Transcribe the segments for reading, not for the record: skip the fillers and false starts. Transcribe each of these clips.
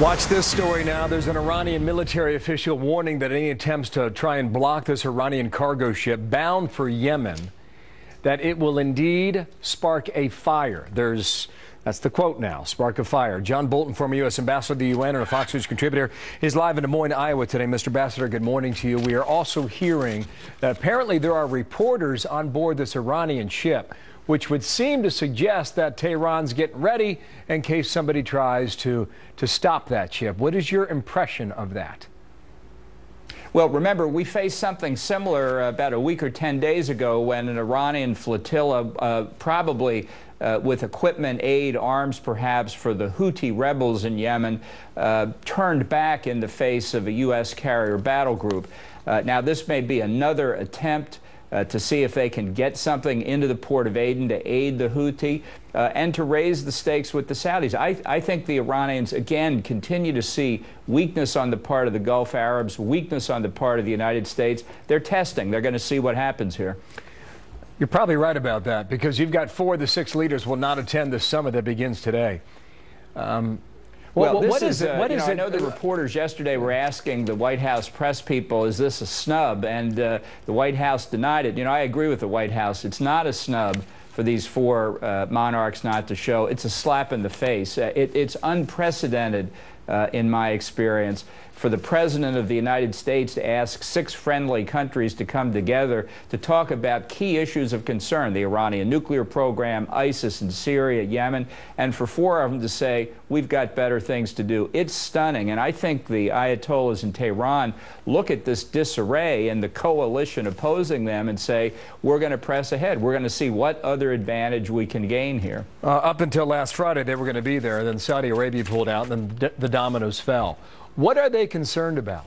Watch this story now. There's an Iranian military official warning that any attempts to try and block this Iranian cargo ship bound for Yemen, that it will indeed spark a fire. That's the quote now, spark a fire. John Bolton, former U.S. ambassador to the UN and a Fox News contributor, is live in Des Moines, Iowa today. Mr. Ambassador, good morning to you. We are also hearing that apparently there are reporters on board this Iranian ship, which would seem to suggest that Tehran's getting ready in case somebody tries to stop that ship. What is your impression of that? Well, remember, we faced something similar about a week or 10 days ago when an Iranian flotilla, probably with equipment, aid, arms perhaps, for the Houthi rebels in Yemen, turned back in the face of a U.S. carrier battle group. Now, this may be another attempt to see if they can get something into the port of Aden to aid the Houthi and to raise the stakes with the Saudis. I think the Iranians, again, continue to see weakness on the part of the Gulf Arabs, weakness on the part of the United States. They're testing. They're going to see what happens here. You're probably right about that, because you've got 4 of the 6 leaders will not attend the summit that begins today. Well, what is it? I know the reporters yesterday were asking the White House press people, is this a snub? And the White House denied it. You know, I agree with the White House. It's not a snub for these 4 monarchs not to show. It's a slap in the face. It's unprecedented, in my experience, for the President of the United States to ask 6 friendly countries to come together to talk about key issues of concern, the Iranian nuclear program, ISIS in Syria, Yemen, and for 4 of them to say, we've got better things to do. It's stunning, and I think the Ayatollahs in Tehran look at this disarray and the coalition opposing them and say, we're going to press ahead. We're going to see what other advantage we can gain here. Up until last Friday, they were going to be there. Then Saudi Arabia pulled out, and then the dominoes fell. What are they concerned about?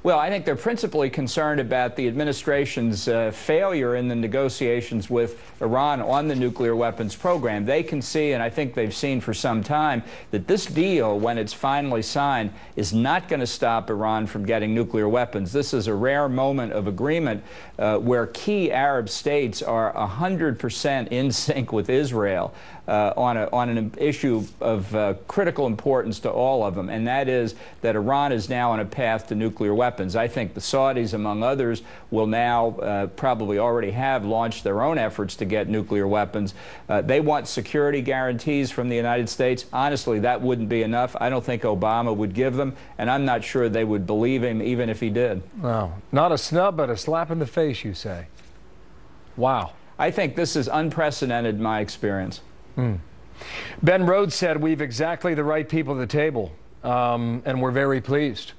Well, I think they're principally concerned about the administration's failure in the negotiations with Iran on the nuclear weapons program. They can see, and I think they've seen for some time, that this deal, when it's finally signed, is not going to stop Iran from getting nuclear weapons. This is a rare moment of agreement where key Arab states are 100% in sync with Israel on an issue of critical importance to all of them, and that is that Iran is now on a path to nuclear weapons. I think the Saudis, among others, will now probably already have launched their own efforts to get nuclear weapons. They want security guarantees from the United States. Honestly, that wouldn't be enough. I don't think Obama would give them, and I'm not sure they would believe him even if he did. Wow. Not a snub, but a slap in the face, you say. Wow. I think this is unprecedented in my experience. Ben Rhodes said we've exactly the right people at the table, and we're very pleased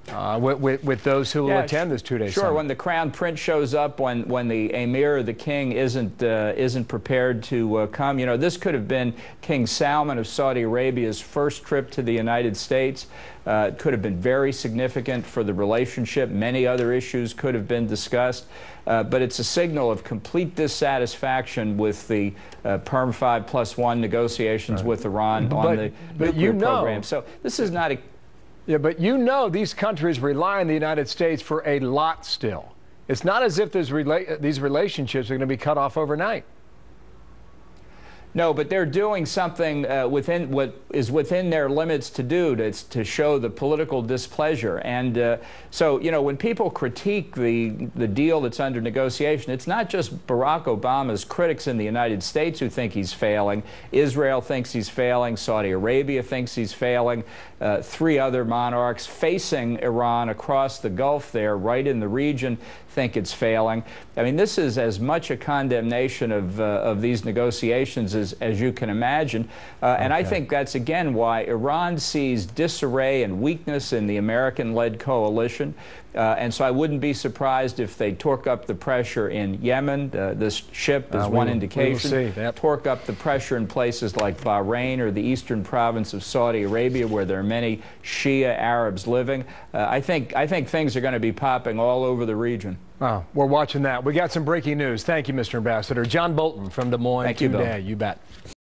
with those who will attend this 2-day Sure, summit. when the Crown Prince shows up, when the Emir or the King isn't prepared to come. You know, this could have been King Salman of Saudi Arabia's first trip to the United States. It could have been very significant for the relationship. Many other issues could have been discussed. But it's a signal of complete dissatisfaction with the Perm 5+1 negotiations with Iran on the nuclear program. So this is not a... Yeah, but you know these countries rely on the United States for a lot still. It's not as if these relationships are going to be cut off overnight. No, but they're doing something within what is within their limits to do to show the political displeasure. And so, you know, when people critique the deal that's under negotiation, it's not just Barack Obama's critics in the United States who think he's failing. Israel thinks he's failing. Saudi Arabia thinks he's failing. 3 other monarchs facing Iran across the Gulf there, right in the region, think it's failing. I mean, this is as much a condemnation of these negotiations as you can imagine. And I think that's, again, why Iran sees disarray and weakness in the American-led coalition. And so I wouldn't be surprised if they torque up the pressure in Yemen. This ship is one indication. Torque up the pressure in places like Bahrain or the eastern province of Saudi Arabia, where there are many Shia Arabs living. I think things are going to be popping all over the region. Wow, we're watching that. We got some breaking news. Thank you, Mr. Ambassador. John Bolton from Des Moines. Thank you, Bill. You bet.